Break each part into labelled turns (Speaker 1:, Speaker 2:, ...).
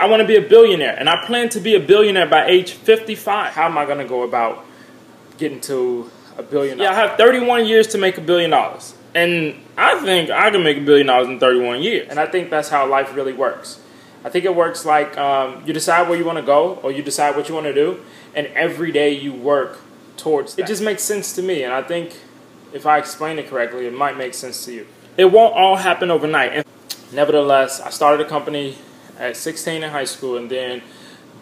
Speaker 1: I want to be a billionaire, and I plan to be a billionaire by age 55. How am I going to go about getting to $1 billion? Yeah, I have 31 years to make $1 billion. And I think I can make $1 billion in 31 years. And I think that's how life really works. I think it works like you decide where you want to go, or you decide what you want to do, and every day you work towards that. It just makes sense to me, and I think if I explain it correctly, it might make sense to you. It won't all happen overnight. And nevertheless, I started a company at 16 in high school, and then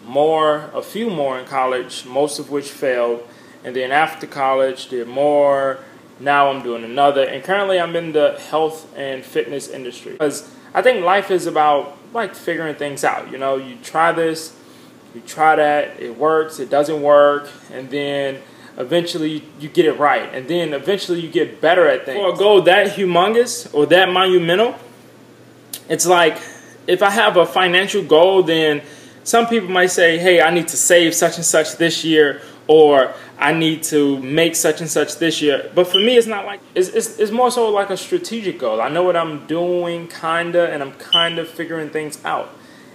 Speaker 1: a few more in college, most of which failed. And then after college, did more. Now I'm doing another. And currently I'm in the health and fitness industry. Because I think life is about like figuring things out. You know, you try this, you try that, it works, it doesn't work, and then eventually you get it right. And then eventually you get better at things. For a goal that humongous or that monumental, it's like if I have a financial goal, then some people might say, hey, I need to save such and such this year, or I need to make such and such this year. But for me, it's not like, it's more so like a strategic goal. I know what I'm doing, kinda, and I'm kind of figuring things out.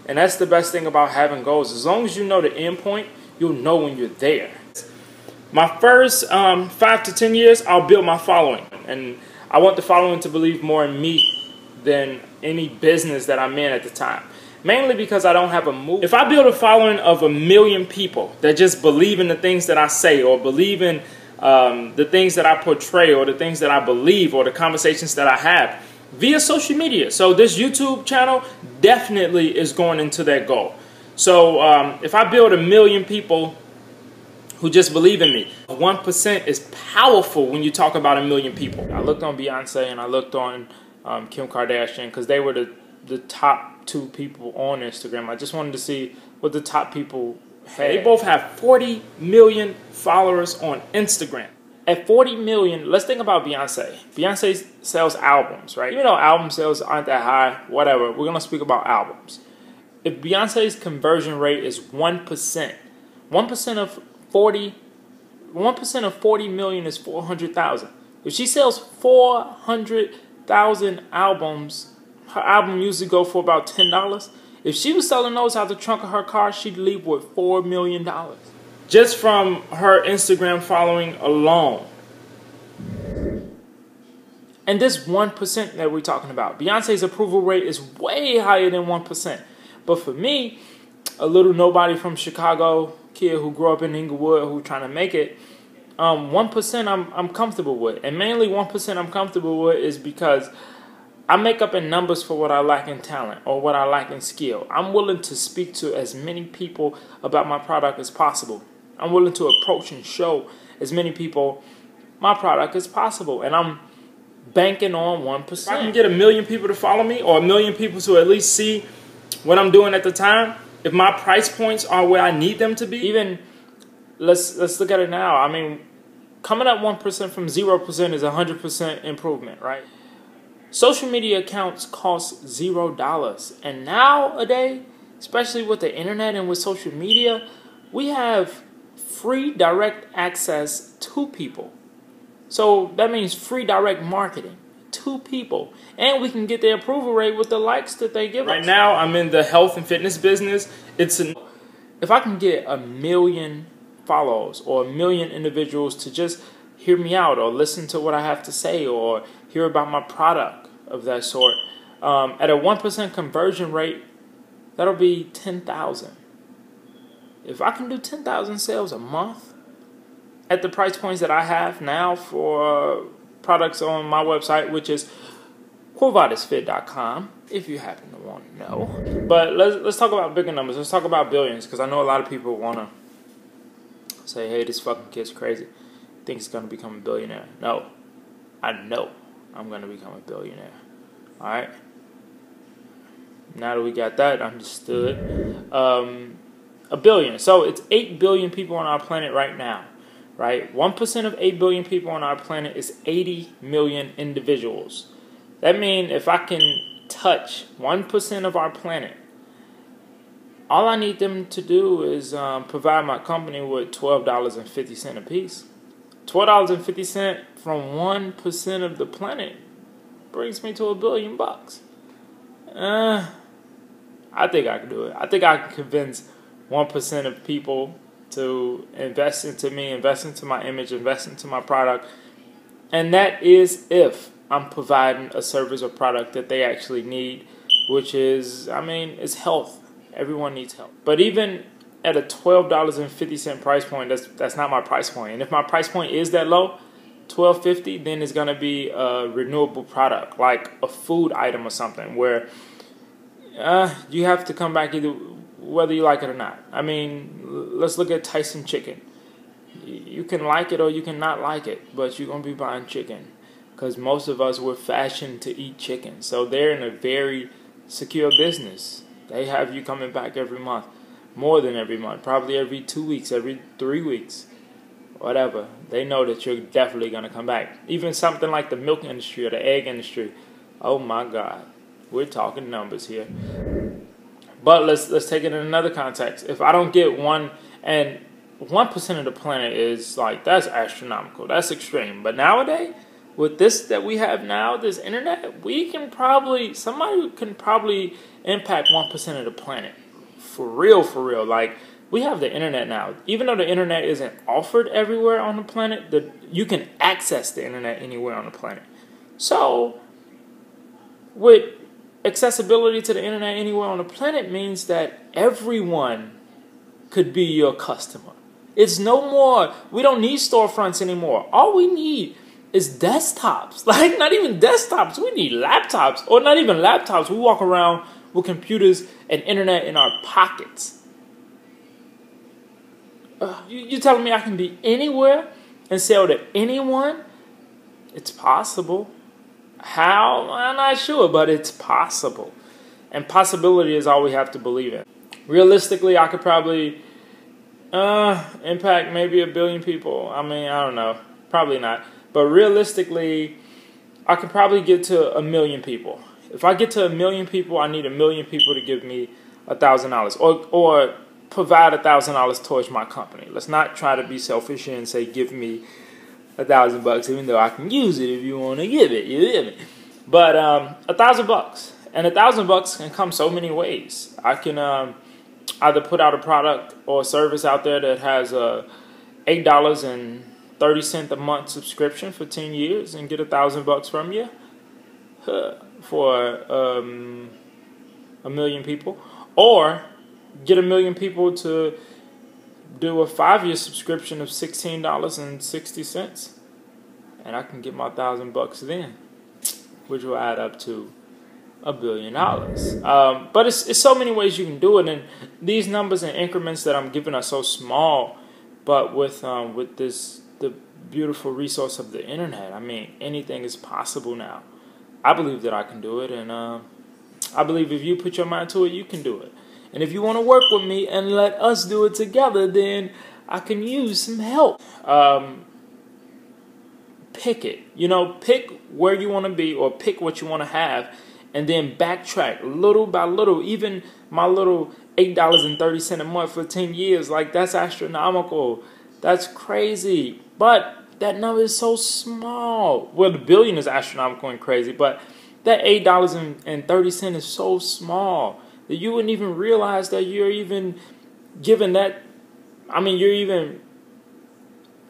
Speaker 1: And that's the best thing about having goals. As long as you know the end point, you'll know when you're there. My first 5 to 10 years, I'll build my following. And I want the following to believe more in me than any business that I'm in at the time. Mainly because I don't have a move. If I build a following of 1 million people that just believe in the things that I say, or believe in the things that I portray, or the things that I believe, or the conversations that I have via social media. So this YouTube channel definitely is going into that goal. So if I build 1 million people who just believe in me, 1% is powerful when you talk about 1 million people. I looked on Beyonce and I looked on Kim Kardashian, because they were the top 2 people on Instagram. I just wanted to see what the top people had. They both have 40 million followers on Instagram. At 40 million, let's think about Beyonce. Beyonce sells albums, right? Even though album sales aren't that high, whatever, we're going to speak about albums. If Beyonce's conversion rate is 1%, 1% of 40 million is 400,000. If she sells 400,000 albums, her album usually go for about $10. If she was selling those out the trunk of her car, she'd leave with $4 million. Just from her Instagram following alone. And this 1% that we're talking about, Beyonce's approval rate is way higher than 1%. But for me, a little nobody from Chicago, kid who grew up in Inglewood, who's trying to make it, 1% I'm comfortable with. And mainly 1% I'm comfortable with is because I make up in numbers for what I lack in talent or what I lack in skill. I'm willing to speak to as many people about my product as possible. I'm willing to approach and show as many people my product as possible. And I'm banking on 1%. If I can get 1 million people to follow me, or 1 million people to at least see what I'm doing at the time, if my price points are where I need them to be, even let's look at it now. I mean, coming up 1% from 0% is 100% improvement, right? Social media accounts cost $0. And nowadays, especially with the internet and with social media, we have free direct access to people. So that means free direct marketing to people. And we can get their approval rate with the likes that they give us. Right now, I'm in the health and fitness business. If I can get 1 million followers or 1 million individuals to just hear me out or listen to what I have to say or hear about my product of that sort, at a 1% conversion rate, that'll be 10,000. If I can do 10,000 sales a month at the price points that I have now for products on my website, which is QuoVadisFit.com, if you happen to want to know. But let's talk about bigger numbers. Let's talk about billions, because I know a lot of people want to say, hey, this fucking kid's crazy. Thinks he's going to become a billionaire. No. I know I'm going to become a billionaire. Alright? Now that we got that understood. 1 billion. So it's 8 billion people on our planet right now. Right? 1% of 8 billion people on our planet is 80 million individuals. That means if I can touch 1% of our planet, all I need them to do is provide my company with $12.50 a piece. $12.50 from 1% of the planet brings me to $1 billion. I think I can do it. I think I can convince 1% of people to invest into me, invest into my image, invest into my product. And that is if I'm providing a service or product that they actually need, which is, I mean, it's health. Everyone needs health. But even at a $12.50 price point, that's not my price point. And if my price point is that low, $12.50, then it's going to be a renewable product, like a food item or something, where you have to come back either whether you like it or not. I mean, let's look at Tyson chicken. You can like it or you can not like it, but you're going to be buying chicken because most of us were fashioned to eat chicken. So they're in a very secure business. They have you coming back every month, more than every month, probably every 2 weeks, every 3 weeks, whatever. They know that you're definitely going to come back. Even something like the milk industry or the egg industry. Oh my God, we're talking numbers here. But let's take it in another context. If I don't get 1% of the planet is like, that's astronomical. That's extreme. But nowadays, with this that we have now, this internet, somebody can probably impact 1% of the planet. For real. Like, we have the internet now. Even though the internet isn't offered everywhere on the planet, you can access the internet anywhere on the planet. So, with accessibility to the internet anywhere on the planet means that everyone could be your customer. It's no more, we don't need storefronts anymore. All we need is desktops. Like, not even desktops, we need laptops. Or not even laptops, we walk around with computers and internet in our pockets. You telling me I can be anywhere and sell to anyone? It's possible. How? I'm not sure, but it's possible. And possibility is all we have to believe in. Realistically, I could probably impact maybe 1 billion people. I mean, I don't know. Probably not. But realistically, I could probably get to 1 million people. If I get to 1 million people, I need 1 million people to give me $1,000 or provide $1,000 towards my company. Let's not try to be selfish here and say, give me $1,000, even though I can use it if you want to give it. You hear me? But $1,000, and $1,000 can come so many ways. I can either put out a product or a service out there that has a $8.30 a month subscription for 10 years and get $1,000 from you for 1 million people, or get 1 million people to do a 5-year subscription of $16.60, and I can get my $1,000 then, which will add up to $1 billion. But it's so many ways you can do it, and these numbers and increments that I'm giving are so small. But with the beautiful resource of the internet, I mean, anything is possible now. I believe that I can do it, and I believe if you put your mind to it, you can do it. And if you want to work with me and let us do it together, then I can use some help. Pick it. Pick where you want to be or pick what you want to have, and then backtrack little by little. Even my little $8.30 a month for 10 years, like, that's astronomical. That's crazy. But that number is so small. Well, the billion is astronomical and crazy, but that $8.30 is so small that you wouldn't even realize that you're even giving that. I mean, you're even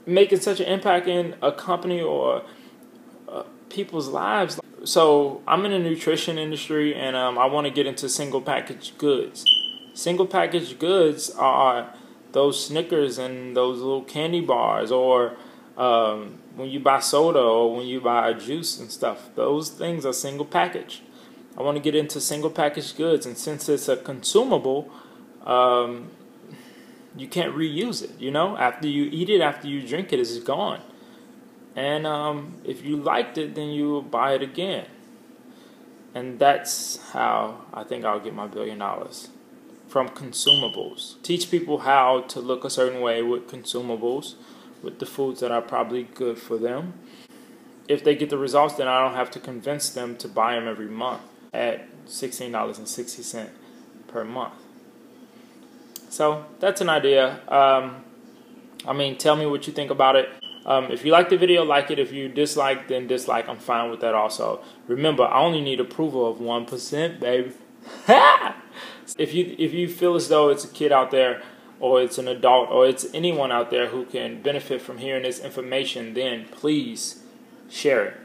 Speaker 1: making such an impact in a company or people's lives. So I'm in the nutrition industry, and I want to get into single package goods. Single package goods are those Snickers and those little candy bars, or when you buy soda or when you buy juice and stuff. Those things are single package. I want to get into single package goods, and since it's a consumable, you can't reuse it. After you eat it, after you drink it, it's gone. And if you liked it, then you will buy it again. And that's how I think I'll get my $1 billion. From consumables. Teach people how to look a certain way with consumables, with the foods that are probably good for them. If they get the results, then I don't have to convince them to buy them every month at $16.60 per month. So that's an idea. Tell me what you think about it. If you like the video, like it. If you dislike, then dislike. I'm fine with that also. Remember, I only need approval of 1%, baby. If you feel as though it's a kid out there, or it's an adult, or it's anyone out there who can benefit from hearing this information, then please share it.